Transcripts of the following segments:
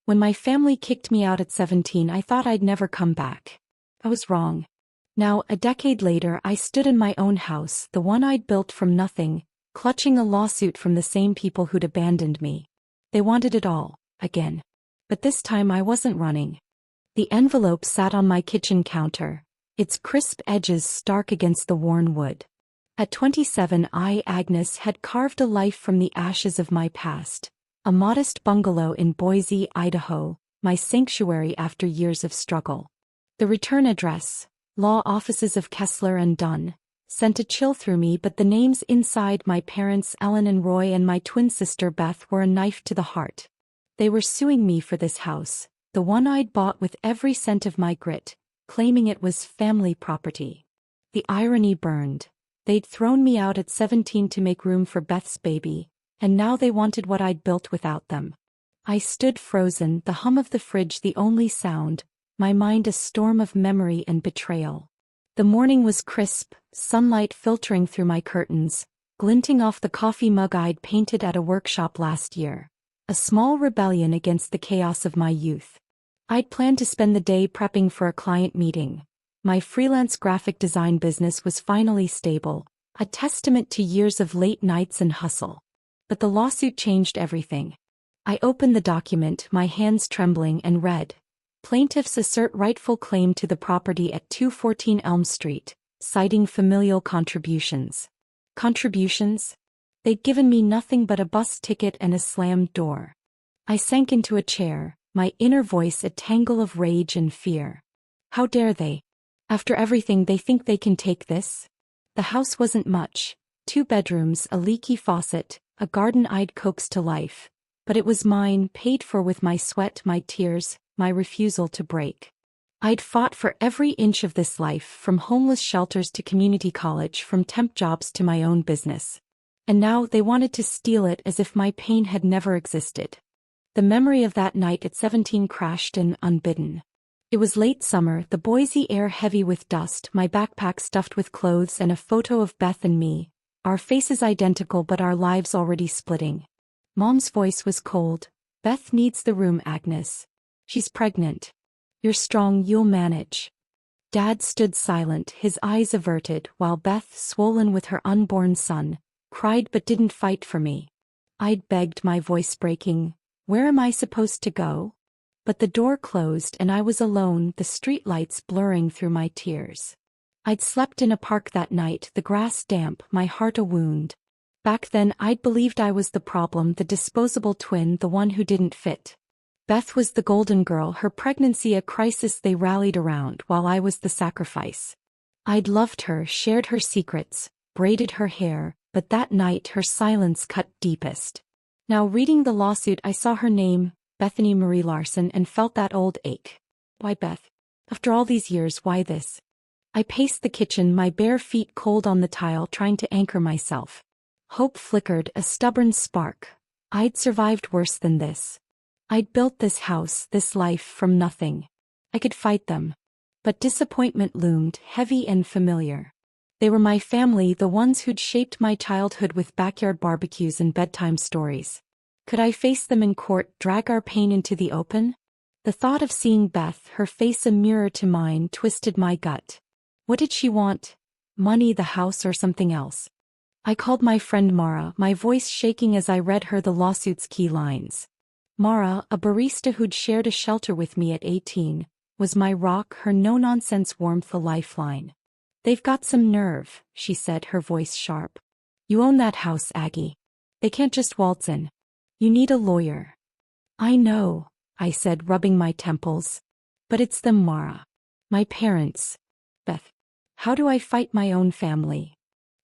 When my family kicked me out at 17, I thought I'd never come back. I was wrong. Now, a decade later, I stood in my own house, the one I'd built from nothing, clutching a lawsuit from the same people who'd abandoned me. They wanted it all, again. But this time I wasn't running. The envelope sat on my kitchen counter, its crisp edges stark against the worn wood. At 27, I, Agnes, had carved a life from the ashes of my past. A modest bungalow in Boise, Idaho, my sanctuary after years of struggle. The return address, law offices of Kessler and Dunn, sent a chill through me, but the names inside, my parents Ellen and Roy and my twin sister Beth, were a knife to the heart. They were suing me for this house, the one I'd bought with every cent of my grit, claiming it was family property. The irony burned. They'd thrown me out at 17 to make room for Beth's baby, and now they wanted what I'd built without them. I stood frozen, the hum of the fridge the only sound, my mind a storm of memory and betrayal. The morning was crisp, sunlight filtering through my curtains, glinting off the coffee mug I'd painted at a workshop last year. A small rebellion against the chaos of my youth. I'd planned to spend the day prepping for a client meeting. My freelance graphic design business was finally stable, a testament to years of late nights and hustle. But the lawsuit changed everything. I opened the document, my hands trembling, and read, "Plaintiffs assert rightful claim to the property at 214 Elm Street, citing familial contributions." Contributions? They'd given me nothing but a bus ticket and a slammed door. I sank into a chair, my inner voice a tangle of rage and fear. How dare they? After everything, they think they can take this? The house wasn't much. 2 bedrooms, a leaky faucet, a garden I'd coaxed to life. But it was mine, paid for with my sweat, my tears, my refusal to break. I'd fought for every inch of this life, from homeless shelters to community college, from temp jobs to my own business. And now they wanted to steal it as if my pain had never existed. The memory of that night at 17 crashed in, unbidden. It was late summer, the Boise air heavy with dust, my backpack stuffed with clothes, and a photo of Beth and me, our faces identical but our lives already splitting. Mom's voice was cold. "Beth needs the room, Agnes. She's pregnant. You're strong, you'll manage." Dad stood silent, his eyes averted, while Beth, swollen with her unborn son, cried but didn't fight for me. I'd begged, my voice breaking, "Where am I supposed to go?" But the door closed and I was alone, the streetlights blurring through my tears. I'd slept in a park that night, the grass damp, my heart a wound. Back then I'd believed I was the problem, the disposable twin, the one who didn't fit. Beth was the golden girl, her pregnancy a crisis they rallied around, while I was the sacrifice. I'd loved her, shared her secrets, braided her hair, but that night her silence cut deepest. Now reading the lawsuit I saw her name, Bethany Marie Larson, and felt that old ache. Why Beth? After all these years, why this? I paced the kitchen, my bare feet cold on the tile, trying to anchor myself. Hope flickered, a stubborn spark. I'd survived worse than this. I'd built this house, this life, from nothing. I could fight them. But disappointment loomed, heavy and familiar. They were my family, the ones who'd shaped my childhood with backyard barbecues and bedtime stories. Could I face them in court, drag our pain into the open? The thought of seeing Beth, her face a mirror to mine, twisted my gut. What did she want? Money, the house, or something else? I called my friend Mara, my voice shaking as I read her the lawsuit's key lines. Mara, a barista who'd shared a shelter with me at 18, was my rock, her no-nonsense warmth a lifeline. "They've got some nerve," she said, her voice sharp. "You own that house, Aggie. They can't just waltz in. You need a lawyer." "I know," I said, rubbing my temples. "But it's them, Mara. My parents. Beth. How do I fight my own family?"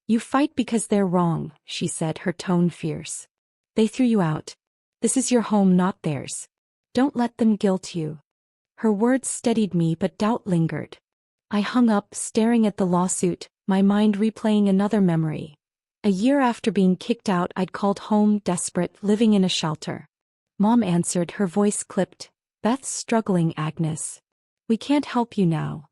"You fight because they're wrong," she said, her tone fierce. "They threw you out. This is your home, not theirs. Don't let them guilt you." Her words steadied me, but doubt lingered. I hung up, staring at the lawsuit, my mind replaying another memory. A year after being kicked out, I'd called home, desperate, living in a shelter. Mom answered, her voice clipped. "Beth's struggling, Agnes. We can't help you now."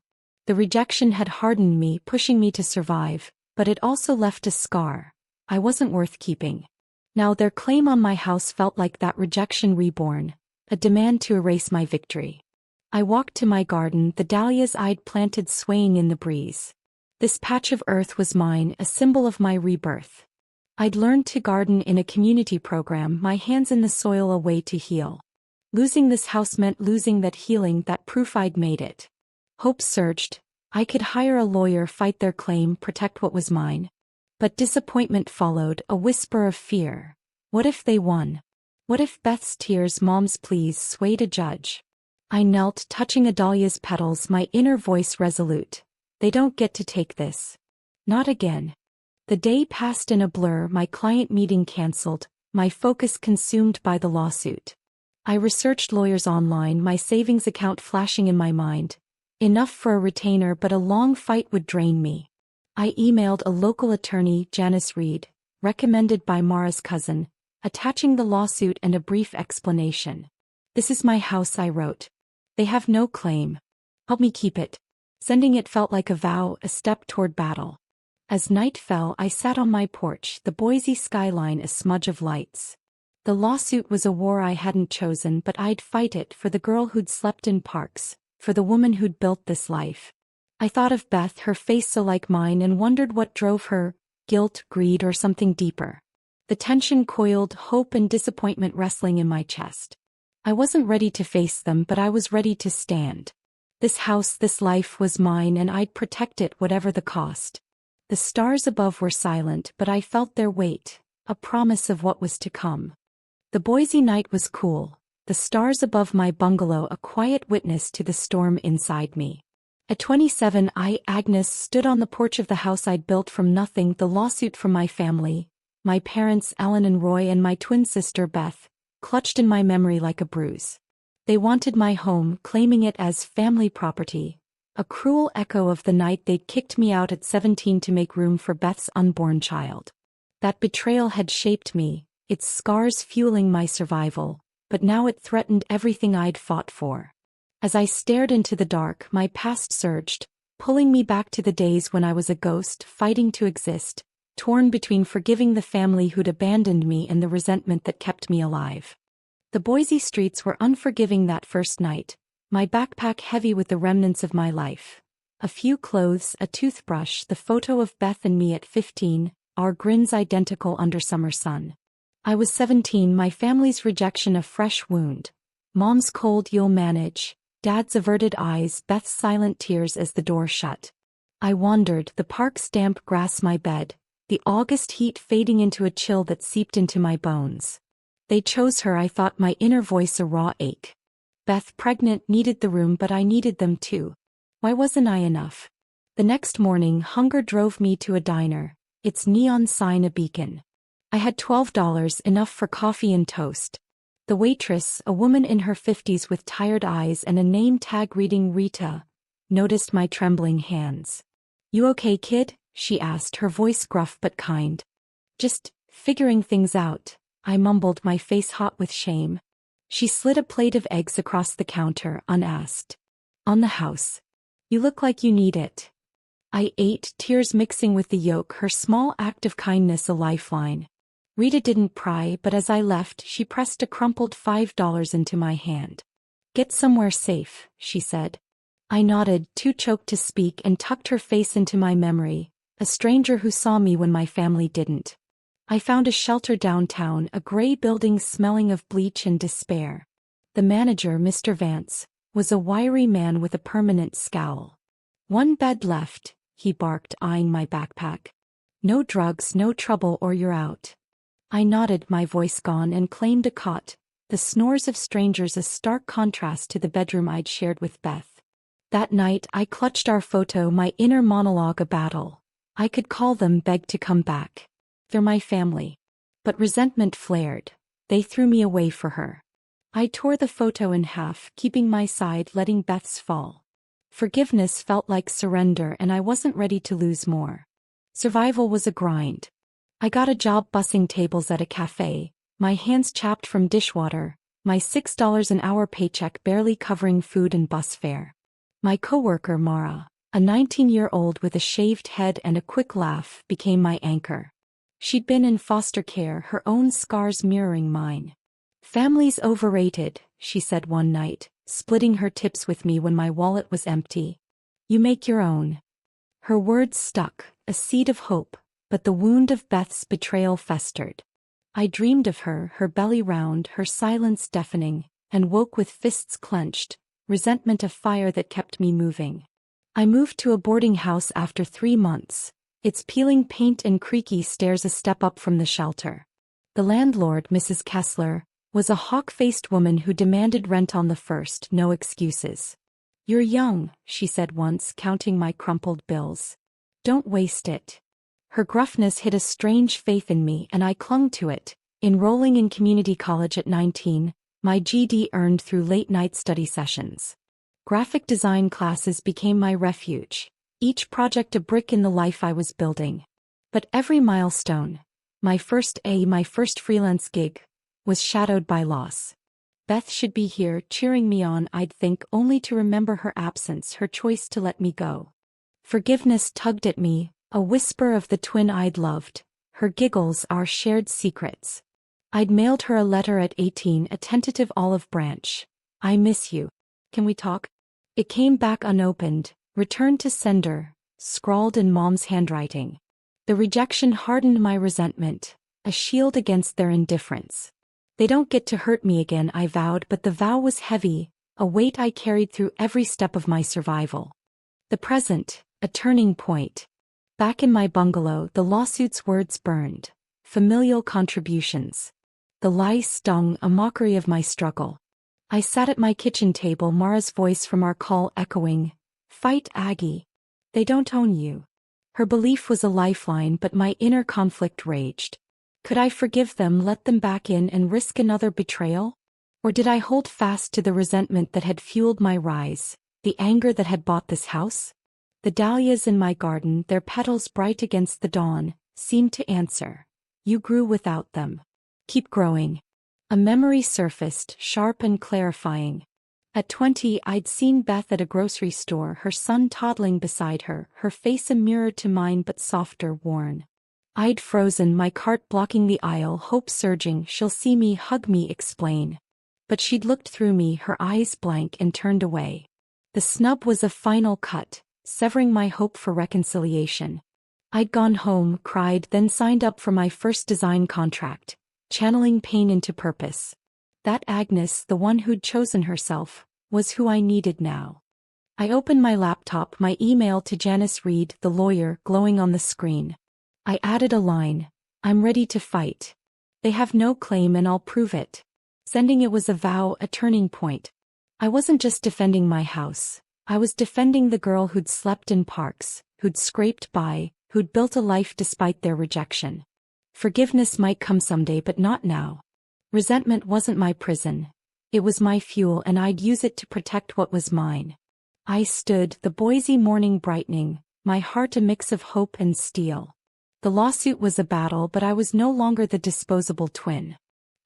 The rejection had hardened me, pushing me to survive, but it also left a scar. I wasn't worth keeping. Now their claim on my house felt like that rejection reborn, a demand to erase my victory. I walked to my garden, the dahlias I'd planted swaying in the breeze. This patch of earth was mine, a symbol of my rebirth. I'd learned to garden in a community program, my hands in the soil, a way to heal. Losing this house meant losing that healing, that proof I'd made it. Hope surged. I could hire a lawyer, fight their claim, protect what was mine. But disappointment followed, a whisper of fear. What if they won? What if Beth's tears, Mom's pleas, swayed a judge? I knelt, touching a dahlia's petals, my inner voice resolute. They don't get to take this. Not again. The day passed in a blur, my client meeting cancelled, my focus consumed by the lawsuit. I researched lawyers online, my savings account flashing in my mind. Enough for a retainer, but a long fight would drain me. I emailed a local attorney, Janice Reed, recommended by Mara's cousin, attaching the lawsuit and a brief explanation. This is my house, I wrote. They have no claim. Help me keep it. Sending it felt like a vow, a step toward battle. As night fell, I sat on my porch, the Boise skyline a smudge of lights. The lawsuit was a war I hadn't chosen, but I'd fight it, for the girl who'd slept in parks, for the woman who'd built this life. I thought of Beth, her face so like mine, and wondered what drove her, guilt, greed, or something deeper. The tension coiled, hope and disappointment wrestling in my chest. I wasn't ready to face them, but I was ready to stand. This house, this life was mine, and I'd protect it whatever the cost. The stars above were silent, but I felt their weight, a promise of what was to come. The Boise night was cool, the stars above my bungalow a quiet witness to the storm inside me. At 27, Agnes, stood on the porch of the house I'd built from nothing, the lawsuit from my family, my parents Ellen and Roy and my twin sister Beth, clutched in my memory like a bruise. They wanted my home, claiming it as family property, a cruel echo of the night they'd kicked me out at 17 to make room for Beth's unborn child. That betrayal had shaped me, its scars fueling my survival, but now it threatened everything I'd fought for. As I stared into the dark, my past surged, pulling me back to the days when I was a ghost, fighting to exist, torn between forgiving the family who'd abandoned me and the resentment that kept me alive. The Boise streets were unforgiving that first night, my backpack heavy with the remnants of my life. A few clothes, a toothbrush, the photo of Beth and me at 15, our grins identical under summer sun. I was 17, my family's rejection a fresh wound. Mom's cold "you'll manage," Dad's averted eyes, Beth's silent tears as the door shut. I wandered, the park's damp grass my bed, the August heat fading into a chill that seeped into my bones. They chose her, I thought, my inner voice a raw ache. Beth, pregnant, needed the room, but I needed them too. Why wasn't I enough? The next morning, hunger drove me to a diner, its neon sign a beacon. I had $12, enough for coffee and toast. The waitress, a woman in her 50s with tired eyes and a name tag reading Rita, noticed my trembling hands. "You okay, kid?" she asked, her voice gruff but kind. "Just figuring things out," I mumbled, my face hot with shame. She slid a plate of eggs across the counter, unasked. "On the house. You look like you need it." I ate, tears mixing with the yolk, her small act of kindness a lifeline. Rita didn't pry, but as I left, she pressed a crumpled $5 into my hand. "Get somewhere safe," she said. I nodded, too choked to speak, and tucked her face into my memory, a stranger who saw me when my family didn't. I found a shelter downtown, a gray building smelling of bleach and despair. The manager, Mr. Vance, was a wiry man with a permanent scowl. "One bed left," he barked, eyeing my backpack. "No drugs, no trouble, or you're out." I nodded, my voice gone, and claimed a cot, the snores of strangers a stark contrast to the bedroom I'd shared with Beth. That night I clutched our photo, my inner monologue a battle. I could call them, beg to come back. They're my family. But resentment flared. They threw me away for her. I tore the photo in half, keeping my side, letting Beth's fall. Forgiveness felt like surrender, and I wasn't ready to lose more. Survival was a grind. I got a job bussing tables at a cafe, my hands chapped from dishwater, my $6 an hour paycheck barely covering food and bus fare. My coworker Mara, a 19-year-old with a shaved head and a quick laugh, became my anchor. She'd been in foster care, her own scars mirroring mine. "Family's overrated," she said one night, splitting her tips with me when my wallet was empty. You make your own. Her words stuck, a seed of hope, but the wound of Beth's betrayal festered. I dreamed of her, her belly round, her silence deafening, and woke with fists clenched, resentment a fire that kept me moving. I moved to a boarding house after 3 months, its peeling paint and creaky stairs a step up from the shelter. The landlord, Mrs. Kessler, was a hawk-faced woman who demanded rent on the first, no excuses. You're young, she said once, counting my crumpled bills. Don't waste it. Her gruffness hid a strange faith in me, and I clung to it, enrolling in community college at 19, my GD earned through late-night study sessions. Graphic design classes became my refuge, each project a brick in the life I was building. But every milestone, my first freelance gig, was shadowed by loss. Beth should be here cheering me on, I'd think, only to remember her absence, her choice to let me go. Forgiveness tugged at me, a whisper of the twin I'd loved, her giggles, our shared secrets. I'd mailed her a letter at 18, a tentative olive branch. I miss you. Can we talk? It came back unopened, returned to sender, scrawled in Mom's handwriting. The rejection hardened my resentment, a shield against their indifference. They don't get to hurt me again, I vowed, but the vow was heavy, a weight I carried through every step of my survival. The present, a turning point. Back in my bungalow, the lawsuit's words burned. Familial contributions. The lie stung, a mockery of my struggle. I sat at my kitchen table, Mara's voice from our call echoing, "Fight, Aggie. They don't own you." Her belief was a lifeline, but my inner conflict raged. Could I forgive them, let them back in, and risk another betrayal? Or did I hold fast to the resentment that had fueled my rise, the anger that had bought this house? The dahlias in my garden, their petals bright against the dawn, seemed to answer. You grew without them. Keep growing. A memory surfaced, sharp and clarifying. At 20, I'd seen Beth at a grocery store, her son toddling beside her, her face a mirror to mine but softer, worn. I'd frozen, my cart blocking the aisle, hope surging, she'll see me, hug me, explain. But she'd looked through me, her eyes blank, and turned away. The snub was a final cut, severing my hope for reconciliation. I'd gone home, cried, then signed up for my first design contract, channeling pain into purpose. That Agnes, the one who'd chosen herself, was who I needed now. I opened my laptop, my email to Janice Reed, the lawyer, glowing on the screen. I added a line, "I'm ready to fight. They have no claim and I'll prove it." Sending it was a vow, a turning point. I wasn't just defending my house. I was defending the girl who'd slept in parks, who'd scraped by, who'd built a life despite their rejection. Forgiveness might come someday, but not now. Resentment wasn't my prison. It was my fuel, and I'd use it to protect what was mine. I stood, the Boise morning brightening, my heart a mix of hope and steel. The lawsuit was a battle, but I was no longer the disposable twin.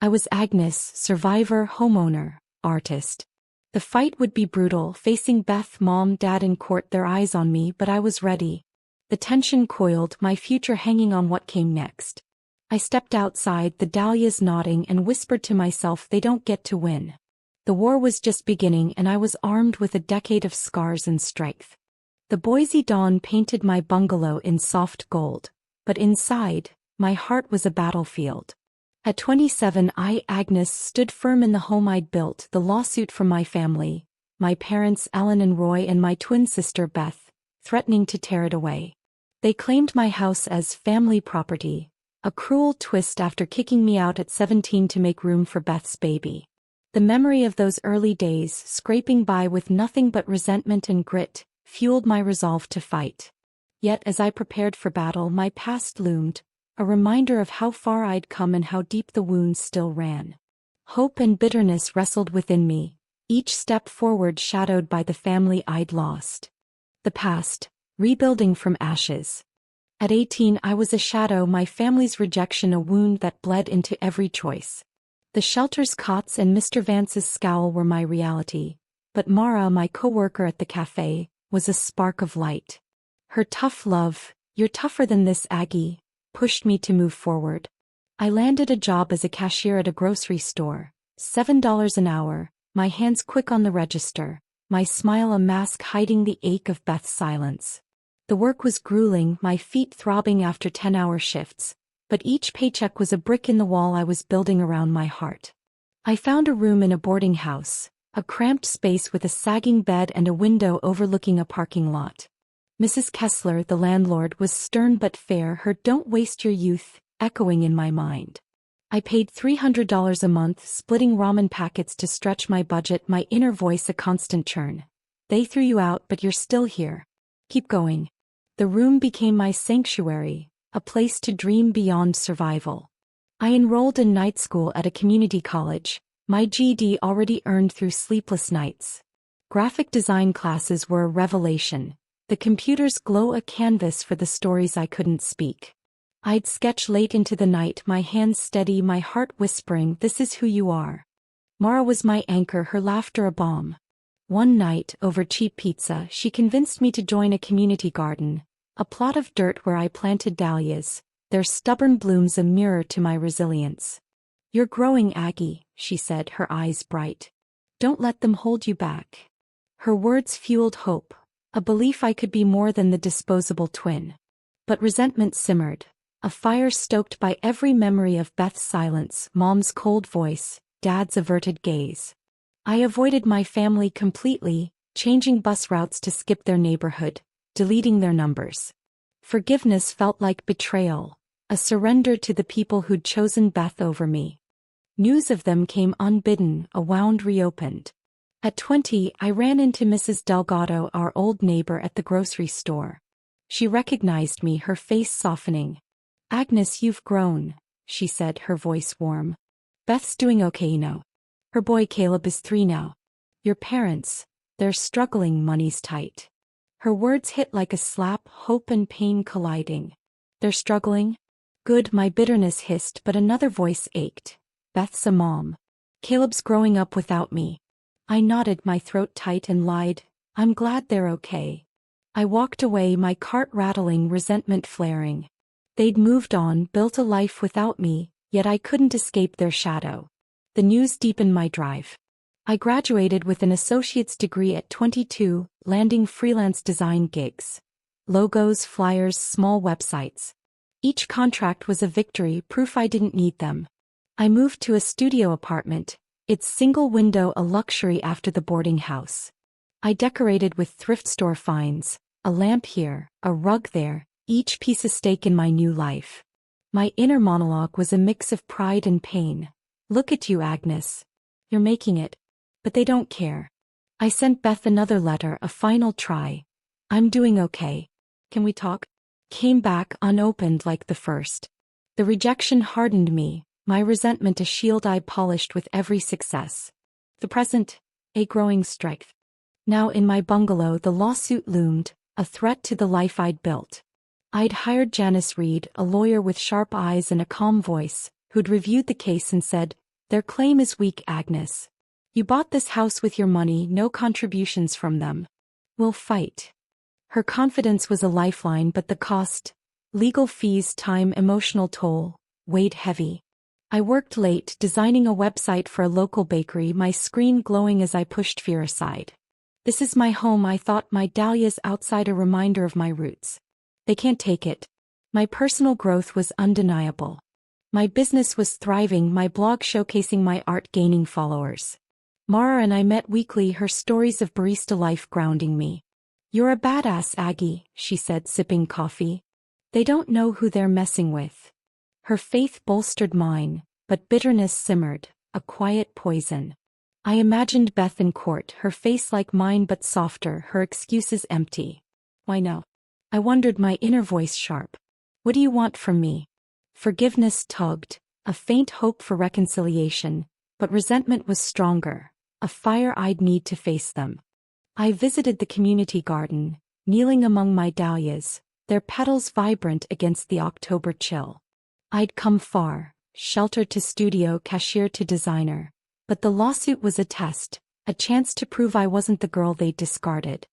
I was Agnes, survivor, homeowner, artist. The fight would be brutal, facing Beth, Mom, Dad in court, their eyes on me, but I was ready. The tension coiled, my future hanging on what came next. I stepped outside, the dahlias nodding, and whispered to myself, they don't get to win. The war was just beginning, and I was armed with a decade of scars and strength. The Boise dawn painted my bungalow in soft gold. But inside, my heart was a battlefield. At 27, I, Agnes, stood firm in the home I'd built, the lawsuit from my family, my parents Ellen and Roy and my twin sister Beth, threatening to tear it away. They claimed my house as family property, a cruel twist after kicking me out at 17 to make room for Beth's baby. The memory of those early days, scraping by with nothing but resentment and grit, fueled my resolve to fight. Yet as I prepared for battle, my past loomed, a reminder of how far I'd come and how deep the wounds still ran. Hope and bitterness wrestled within me, each step forward shadowed by the family I'd lost. The past, rebuilding from ashes. At 18, I was a shadow, my family's rejection a wound that bled into every choice. The shelter's cots and Mr. Vance's scowl were my reality, but Mara, my co-worker at the cafe, was a spark of light. Her tough love, "You're tougher than this, Aggie," pushed me to move forward. I landed a job as a cashier at a grocery store, $7 an hour, my hands quick on the register, my smile a mask hiding the ache of Beth's silence. The work was grueling, my feet throbbing after 10-hour shifts, but each paycheck was a brick in the wall I was building around my heart. I found a room in a boarding house, a cramped space with a sagging bed and a window overlooking a parking lot. Mrs. Kessler, the landlord, was stern but fair, her "don't waste your youth" echoing in my mind. I paid $300 a month, splitting ramen packets to stretch my budget, my inner voice a constant churn. They threw you out, but you're still here. Keep going. The room became my sanctuary, a place to dream beyond survival. I enrolled in night school at a community college, my GED already earned through sleepless nights. Graphic design classes were a revelation, the computers glow a canvas for the stories I couldn't speak. I'd sketch late into the night, my hands steady, my heart whispering, "This is who you are." Mara was my anchor, her laughter a balm. One night, over cheap pizza, she convinced me to join a community garden, a plot of dirt where I planted dahlias, their stubborn blooms a mirror to my resilience. "You're growing, Aggie," she said, her eyes bright. "Don't let them hold you back." Her words fueled hope, a belief I could be more than the disposable twin. But resentment simmered, a fire stoked by every memory of Beth's silence, Mom's cold voice, Dad's averted gaze. I avoided my family completely, changing bus routes to skip their neighborhood, deleting their numbers. Forgiveness felt like betrayal, a surrender to the people who'd chosen Beth over me. News of them came unbidden, a wound reopened. At 20, I ran into Mrs. Delgado, our old neighbor, at the grocery store. She recognized me, her face softening. "Agnes, you've grown," she said, her voice warm. "Beth's doing okay, you know. Her boy Caleb is 3 now. Your parents, they're struggling, money's tight." Her words hit like a slap, hope and pain colliding. "They're struggling?" "Good," my bitterness hissed, but another voice ached. "Beth's a mom. Caleb's growing up without me." I nodded, my throat tight, and lied, "I'm glad they're okay." I walked away, my cart rattling, resentment flaring. They'd moved on, built a life without me, yet I couldn't escape their shadow. The news deepened my drive. I graduated with an associate's degree at 22, landing freelance design gigs. Logos, flyers, small websites. Each contract was a victory, proof I didn't need them. I moved to a studio apartment, its single window a luxury after the boarding house. I decorated with thrift store finds, a lamp here, a rug there, each piece a stake in my new life. My inner monologue was a mix of pride and pain. "Look at you, Agnes. You're making it." But they don't care. I sent Beth another letter, a final try. "I'm doing okay. Can we talk?" Came back unopened like the first. The rejection hardened me, my resentment a shield I polished with every success. The present, a growing strength. Now in my bungalow the lawsuit loomed, a threat to the life I'd built. I'd hired Janice Reed, a lawyer with sharp eyes and a calm voice, who'd reviewed the case and said, "Their claim is weak, Agnes. You bought this house with your money, no contributions from them. We'll fight." Her confidence was a lifeline, but the cost, legal fees, time, emotional toll, weighed heavy. I worked late, designing a website for a local bakery, my screen glowing as I pushed fear aside. "This is my home," I thought, my dahlias outside a reminder of my roots. They can't take it. My personal growth was undeniable. My business was thriving, my blog showcasing my art gaining followers. Mara and I met weekly, her stories of barista life grounding me. "You're a badass, Aggie," she said, sipping coffee. "They don't know who they're messing with." Her faith bolstered mine, but bitterness simmered, a quiet poison. I imagined Beth in court, her face like mine but softer, her excuses empty. "Why no?" I wondered, my inner voice sharp. "What do you want from me?" Forgiveness tugged, a faint hope for reconciliation, but resentment was stronger, a fire I'd need to face them. I visited the community garden, kneeling among my dahlias, their petals vibrant against the October chill. I'd come far, shelter to studio, cashier to designer, but the lawsuit was a test, a chance to prove I wasn't the girl they'd discarded.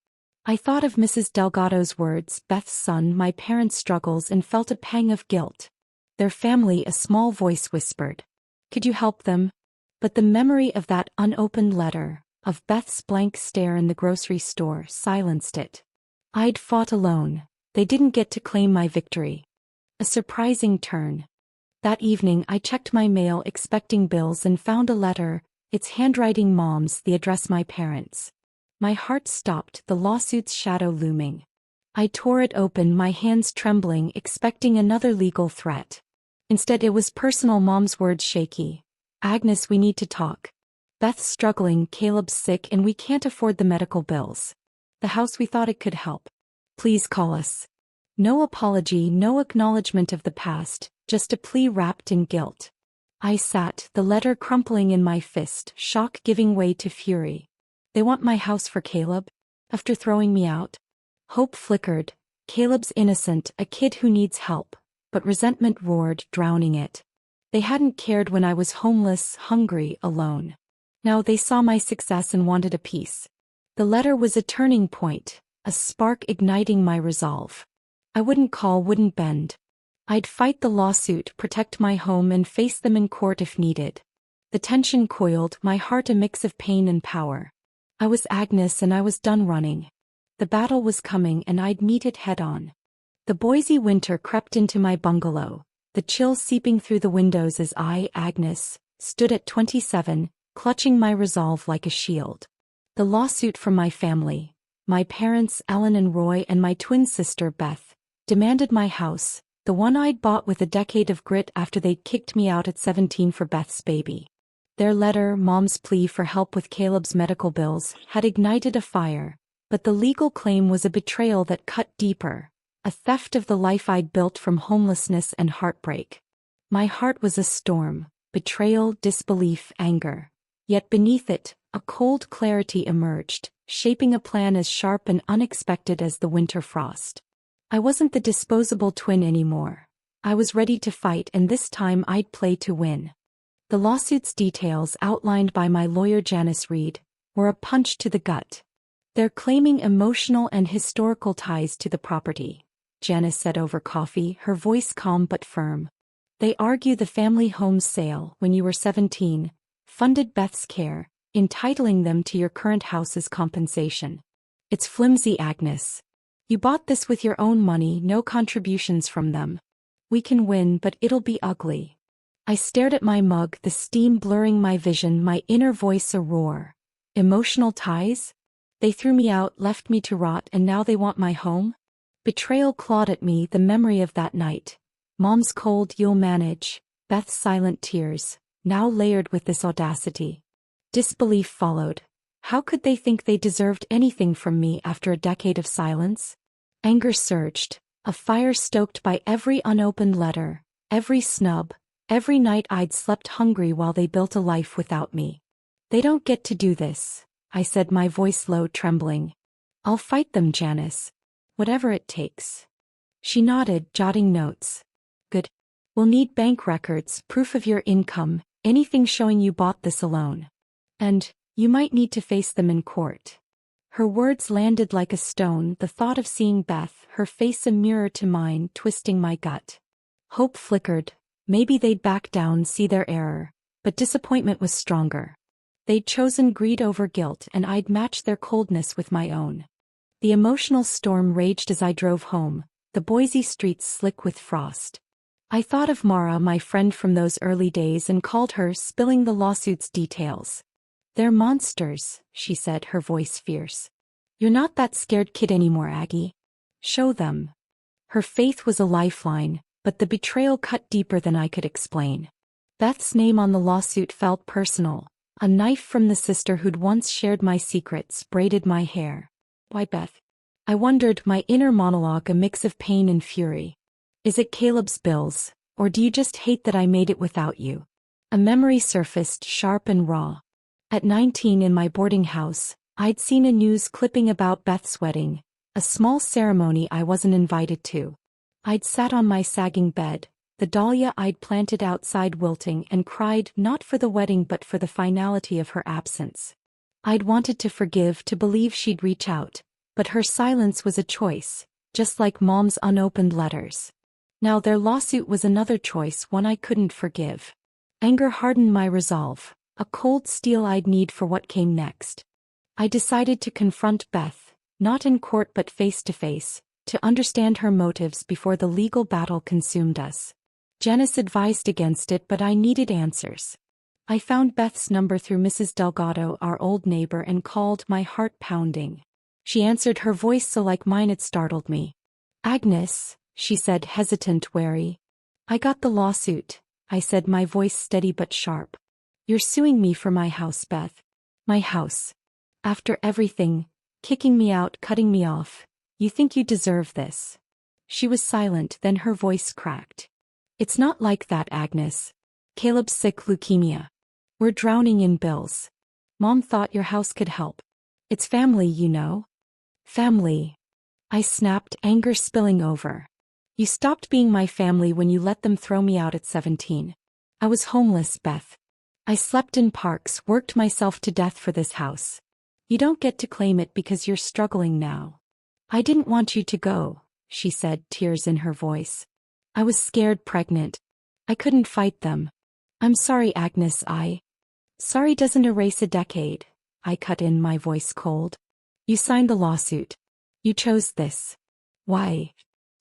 I thought of Mrs. Delgado's words, Beth's son, my parents' struggles, and felt a pang of guilt. Their family, a small voice whispered. "Could you help them?" But the memory of that unopened letter, of Beth's blank stare in the grocery store silenced it. I'd fought alone. They didn't get to claim my victory. A surprising turn. That evening I checked my mail expecting bills and found a letter, its handwriting Mom's, the address my parents. My heart stopped, the lawsuit's shadow looming. I tore it open, my hands trembling, expecting another legal threat. Instead it was personal, Mom's words shaky. Agnes, we need to talk. Beth's struggling, Caleb's sick, and we can't afford the medical bills. The house, we thought it could help. Please call us. No apology, no acknowledgement of the past, just a plea wrapped in guilt. I sat, the letter crumpling in my fist, shock giving way to fury. They want my house for Caleb? After throwing me out? Hope flickered. Caleb's innocent, a kid who needs help. But resentment roared, drowning it. They hadn't cared when I was homeless, hungry, alone. Now they saw my success and wanted a piece. The letter was a turning point, a spark igniting my resolve. I wouldn't call, wouldn't bend. I'd fight the lawsuit, protect my home, and face them in court if needed. The tension coiled, my heart a mix of pain and power. I was Agnes and I was done running. The battle was coming and I'd meet it head-on. The Boise winter crept into my bungalow, the chill seeping through the windows as I, Agnes, stood at 27, clutching my resolve like a shield. The lawsuit from my family, my parents Ellen and Roy and my twin sister Beth, demanded my house, the one I'd bought with a decade of grit after they'd kicked me out at 17 for Beth's baby. Their letter, Mom's plea for help with Caleb's medical bills, had ignited a fire, but the legal claim was a betrayal that cut deeper, a theft of the life I'd built from homelessness and heartbreak. My heart was a storm, betrayal, disbelief, anger. Yet beneath it, a cold clarity emerged, shaping a plan as sharp and unexpected as the winter frost. I wasn't the disposable twin anymore. I was ready to fight, and this time I'd play to win. The lawsuit's details, outlined by my lawyer Janice Reed, were a punch to the gut. They're claiming emotional and historical ties to the property, Janice said over coffee, her voice calm but firm. They argue the family home sale, when you were 17, funded Beth's care, entitling them to your current house's compensation. It's flimsy, Agnes. You bought this with your own money, no contributions from them. We can win, but it'll be ugly. I stared at my mug, the steam blurring my vision, my inner voice a roar. Emotional ties? They threw me out, left me to rot, and now they want my home? Betrayal clawed at me, the memory of that night. Mom's cold, you'll manage. Beth's silent tears, now layered with this audacity. Disbelief followed. How could they think they deserved anything from me after a decade of silence? Anger surged, a fire stoked by every unopened letter, every snub, every night I'd slept hungry while they built a life without me. They don't get to do this, I said, my voice low, trembling. I'll fight them, Janice. Whatever it takes. She nodded, jotting notes. Good. We'll need bank records, proof of your income, anything showing you bought this alone. And you might need to face them in court. Her words landed like a stone, the thought of seeing Beth, her face a mirror to mine, twisting my gut. Hope flickered. Maybe they'd back down, see their error. But disappointment was stronger. They'd chosen greed over guilt, and I'd matched their coldness with my own. The emotional storm raged as I drove home, the Boise streets slick with frost. I thought of Mara, my friend from those early days, and called her, spilling the lawsuit's details. They're monsters, she said, her voice fierce. You're not that scared kid anymore, Aggie. Show them. Her faith was a lifeline, but the betrayal cut deeper than I could explain. Beth's name on the lawsuit felt personal, a knife from the sister who'd once shared my secrets, braided my hair. Why, Beth? I wondered, my inner monologue a mix of pain and fury. Is it Caleb's bills, or do you just hate that I made it without you? A memory surfaced, sharp and raw. At 19 in my boarding house, I'd seen a news clipping about Beth's wedding, a small ceremony I wasn't invited to. I'd sat on my sagging bed, the dahlia I'd planted outside wilting, and cried not for the wedding but for the finality of her absence. I'd wanted to forgive, to believe she'd reach out, but her silence was a choice, just like Mom's unopened letters. Now their lawsuit was another choice, one I couldn't forgive. Anger hardened my resolve, a cold steel I'd need for what came next. I decided to confront Beth, not in court but face to face, to understand her motives before the legal battle consumed us. Janice advised against it, but I needed answers. I found Beth's number through Mrs. Delgado, our old neighbor, and called, my heart pounding. She answered, her voice so like mine it startled me. Agnes, she said, hesitant, wary. I got the lawsuit, I said, my voice steady but sharp. You're suing me for my house, Beth. My house. After everything, kicking me out, cutting me off. You think you deserve this? She was silent, then her voice cracked. It's not like that, Agnes. Caleb's sick, leukemia. We're drowning in bills. Mom thought your house could help. It's family, you know. Family. I snapped, anger spilling over. You stopped being my family when you let them throw me out at 17. I was homeless, Beth. I slept in parks, worked myself to death for this house. You don't get to claim it because you're struggling now. I didn't want you to go, she said, tears in her voice. I was scared, pregnant. I couldn't fight them. I'm sorry, Agnes, Sorry doesn't erase a decade, I cut in, my voice cold. You signed the lawsuit. You chose this. Why?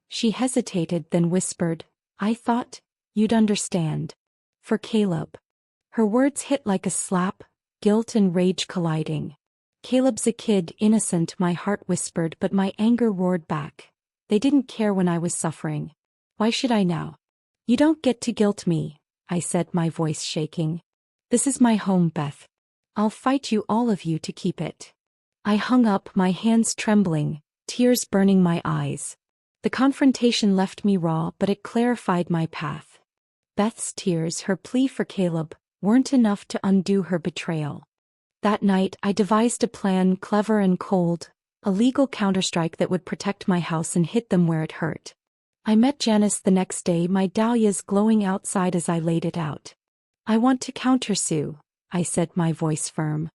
She hesitated, then whispered, I thought you'd understand. For Caleb. Her words hit like a slap, guilt and rage colliding. Caleb's a kid, innocent, my heart whispered, but my anger roared back. They didn't care when I was suffering. Why should I now? You don't get to guilt me, I said, my voice shaking. This is my home, Beth. I'll fight you, all of you, to keep it. I hung up, my hands trembling, tears burning my eyes. The confrontation left me raw, but it clarified my path. Beth's tears, her plea for Caleb, weren't enough to undo her betrayal. That night I devised a plan, clever and cold, a legal counterstrike that would protect my house and hit them where it hurt. I met Janice the next day, my dahlias glowing outside as I laid it out. I want to countersue, I said, my voice firm.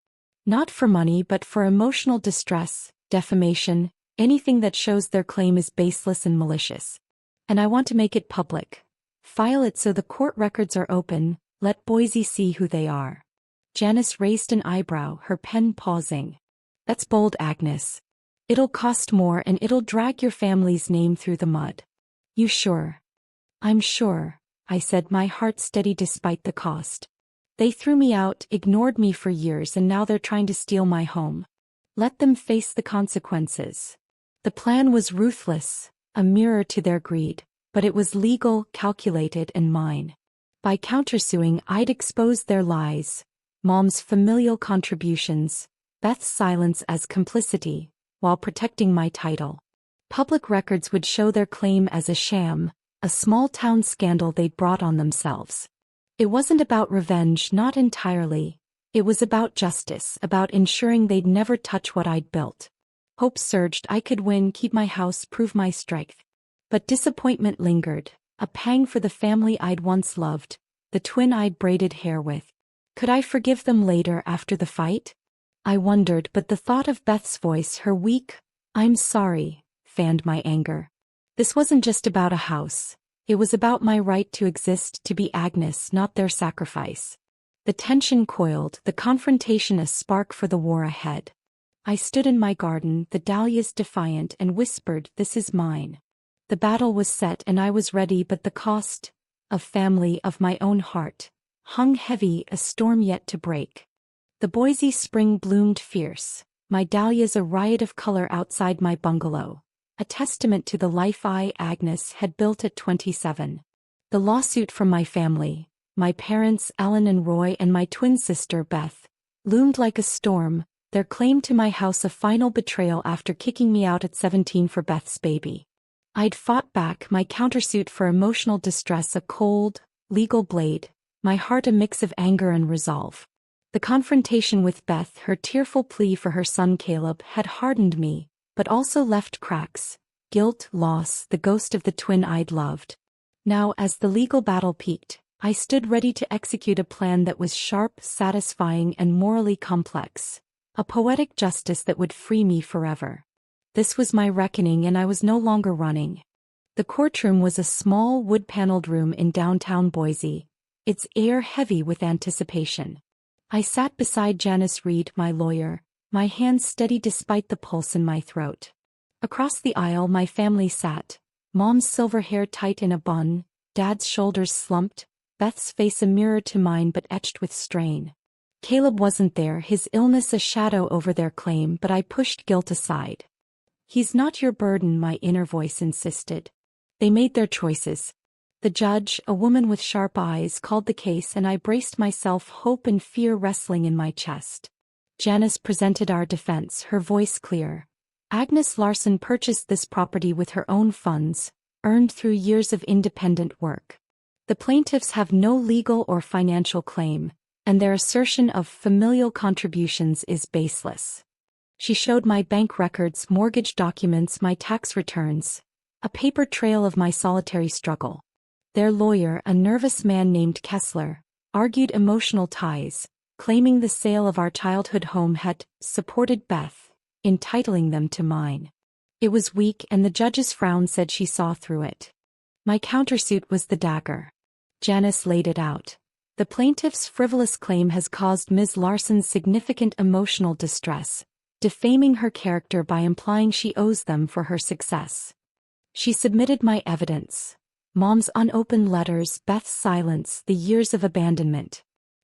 Not for money but for emotional distress, defamation, anything that shows their claim is baseless and malicious. And I want to make it public. File it so the court records are open, let Boise see who they are. Janice raised an eyebrow, her pen pausing. That's bold, Agnes. It'll cost more and it'll drag your family's name through the mud. You sure? I'm sure, I said, my heart steady despite the cost. They threw me out, ignored me for years, and now they're trying to steal my home. Let them face the consequences. The plan was ruthless, a mirror to their greed, but it was legal, calculated, and mine. By countersuing, I'd expose their lies, Mom's familial contributions, Beth's silence as complicity, while protecting my title. Public records would show their claim as a sham, a small-town scandal they'd brought on themselves. It wasn't about revenge, not entirely. It was about justice, about ensuring they'd never touch what I'd built. Hope surged, I could win, keep my house, prove my strength. But disappointment lingered, a pang for the family I'd once loved, the twin I'd braided hair with. Could I forgive them later after the fight? I wondered, but the thought of Beth's voice, her weak, "I'm sorry," fanned my anger. This wasn't just about a house. It was about my right to exist, to be Agnes, not their sacrifice. The tension coiled, the confrontation a spark for the war ahead. I stood in my garden, the dahlias defiant, and whispered, "This is mine." The battle was set and I was ready, but the cost, of family, of my own heart, hung heavy, a storm yet to break. The Boise spring bloomed fierce, my dahlias a riot of color outside my bungalow, a testament to the life I, Agnes, had built at 27. The lawsuit from my family, my parents Ellen and Roy and my twin sister Beth, loomed like a storm, their claim to my house a final betrayal after kicking me out at 17 for Beth's baby. I'd fought back, my countersuit for emotional distress a cold, legal blade, my heart a mix of anger and resolve. The confrontation with Beth, her tearful plea for her son Caleb, had hardened me, but also left cracks, guilt, loss, the ghost of the twin I'd loved. Now, as the legal battle peaked, I stood ready to execute a plan that was sharp, satisfying, and morally complex, a poetic justice that would free me forever. This was my reckoning, and I was no longer running. The courtroom was a small, wood-paneled room in downtown Boise, its air heavy with anticipation. I sat beside Janice Reed, my lawyer, my hands steady despite the pulse in my throat. Across the aisle my family sat, Mom's silver hair tight in a bun, Dad's shoulders slumped, Beth's face a mirror to mine but etched with strain. Caleb wasn't there, his illness a shadow over their claim, but I pushed guilt aside. He's not your burden, my inner voice insisted. They made their choices. The judge, a woman with sharp eyes, called the case and I braced myself, hope and fear wrestling in my chest. Janice presented our defense, her voice clear. Agnes Larson purchased this property with her own funds, earned through years of independent work. The plaintiffs have no legal or financial claim, and their assertion of familial contributions is baseless. She showed my bank records, mortgage documents, my tax returns, a paper trail of my solitary struggle. Their lawyer, a nervous man named Kessler, argued emotional ties, claiming the sale of our childhood home had supported Beth, entitling them to mine. It was weak and the judge's frown said she saw through it. My countersuit was the dagger. Janice laid it out. The plaintiff's frivolous claim has caused Ms. Larson's significant emotional distress, defaming her character by implying she owes them for her success. She submitted my evidence. Mom's unopened letters, Beth's silence, the years of abandonment.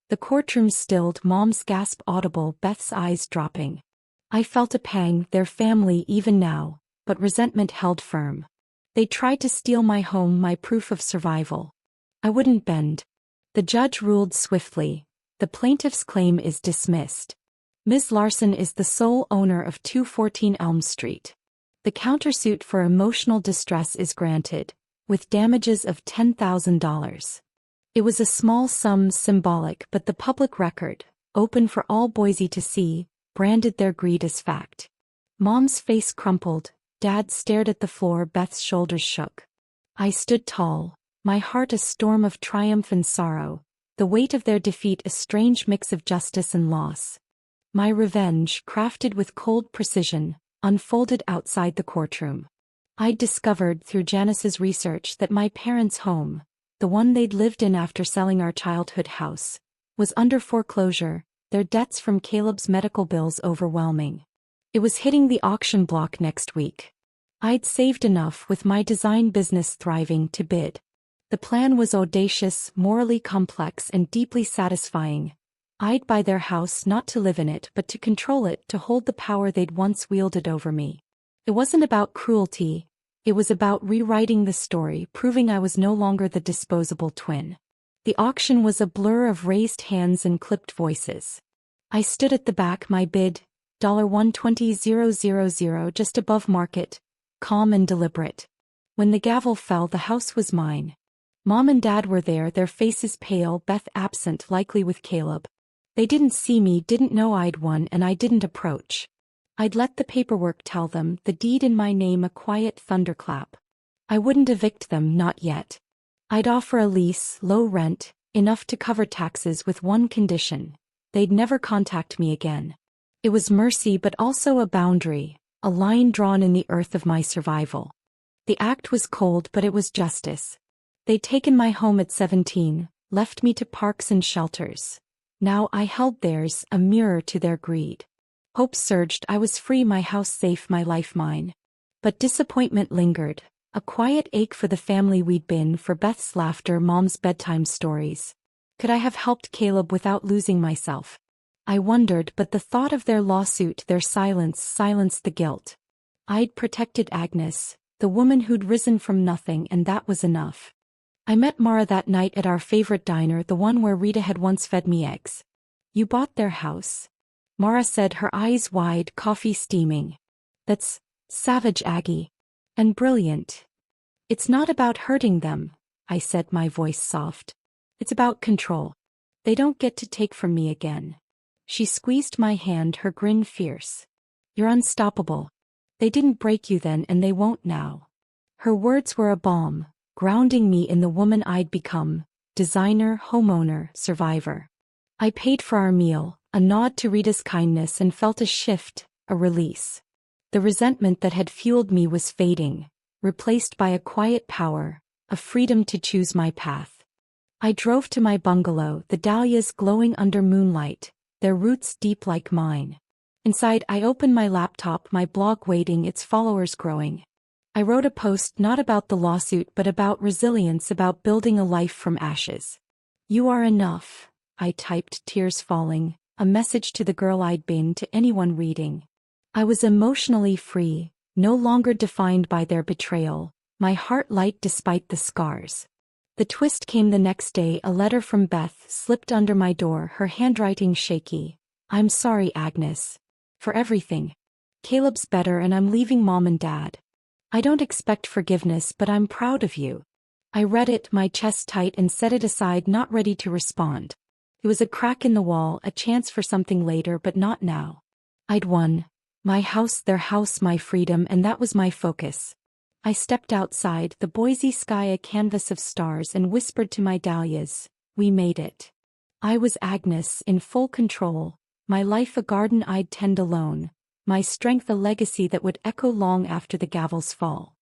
The courtroom stilled, Mom's gasp audible, Beth's eyes dropping. I felt a pang, their family even now, but resentment held firm. They tried to steal my home, my proof of survival. I wouldn't bend. The judge ruled swiftly. The plaintiff's claim is dismissed. Ms. Larson is the sole owner of 214 Elm Street. The countersuit for emotional distress is granted, with damages of $10,000. It was a small sum, symbolic, but the public record, open for all Boise to see, branded their greed as fact. Mom's face crumpled, Dad stared at the floor, Beth's shoulders shook. I stood tall, my heart a storm of triumph and sorrow, the weight of their defeat a strange mix of justice and loss. My revenge, crafted with cold precision, unfolded outside the courtroom. I'd discovered through Janice's research that my parents' home, the one they'd lived in after selling our childhood house, was under foreclosure, their debts from Caleb's medical bills overwhelming. It was hitting the auction block next week. I'd saved enough, with my design business thriving, to bid. The plan was audacious, morally complex and deeply satisfying. I'd buy their house not to live in it but to control it, to hold the power they'd once wielded over me. It wasn't about cruelty, it was about rewriting the story, proving I was no longer the disposable twin. The auction was a blur of raised hands and clipped voices. I stood at the back, my bid, $120,000, just above market, calm and deliberate. When the gavel fell, the house was mine. Mom and Dad were there, their faces pale, Beth absent, likely with Caleb. They didn't see me, didn't know I'd won, and I didn't approach. I'd let the paperwork tell them, the deed in my name a quiet thunderclap. I wouldn't evict them, not yet. I'd offer a lease, low rent, enough to cover taxes, with one condition: they'd never contact me again. It was mercy but also a boundary, a line drawn in the earth of my survival. The act was cold but it was justice. They'd taken my home at 17, left me to parks and shelters. Now I held theirs, a mirror to their greed. Hope surged, I was free, my house safe, my life mine. But disappointment lingered, a quiet ache for the family we'd been, for Beth's laughter, Mom's bedtime stories. Could I have helped Caleb without losing myself? I wondered, but the thought of their lawsuit, their silence, silenced the guilt. I'd protected Agnes, the woman who'd risen from nothing, and that was enough. I met Mara that night at our favorite diner, the one where Rita had once fed me eggs. You bought their house? Mara said, her eyes wide, coffee steaming. That's savage, Aggie. And brilliant. It's not about hurting them, I said, my voice soft. It's about control. They don't get to take from me again. She squeezed my hand, her grin fierce. You're unstoppable. They didn't break you then and they won't now. Her words were a balm, grounding me in the woman I'd become, designer, homeowner, survivor. I paid for our meal, a nod to Rita's kindness, and felt a shift, a release. The resentment that had fueled me was fading, replaced by a quiet power, a freedom to choose my path. I drove to my bungalow, the dahlias glowing under moonlight, their roots deep like mine. Inside, I opened my laptop, my blog waiting, its followers growing. I wrote a post not about the lawsuit but about resilience, about building a life from ashes. "You are enough," I typed, tears falling, a message to the girl I'd been, to anyone reading. I was emotionally free, no longer defined by their betrayal, my heart light despite the scars. The twist came the next day. A letter from Beth slipped under my door, her handwriting shaky. "I'm sorry, Agnes. For everything. Caleb's better and I'm leaving Mom and Dad. I don't expect forgiveness, but I'm proud of you." I read it, my chest tight, and set it aside, not ready to respond. It was a crack in the wall, a chance for something later, but not now. I'd won. My house, their house, my freedom, and that was my focus. I stepped outside, the Boise sky a canvas of stars, and whispered to my dahlias, "We made it." I was Agnes, in full control, my life a garden I'd tend alone, my strength a legacy that would echo long after the gavel's fall.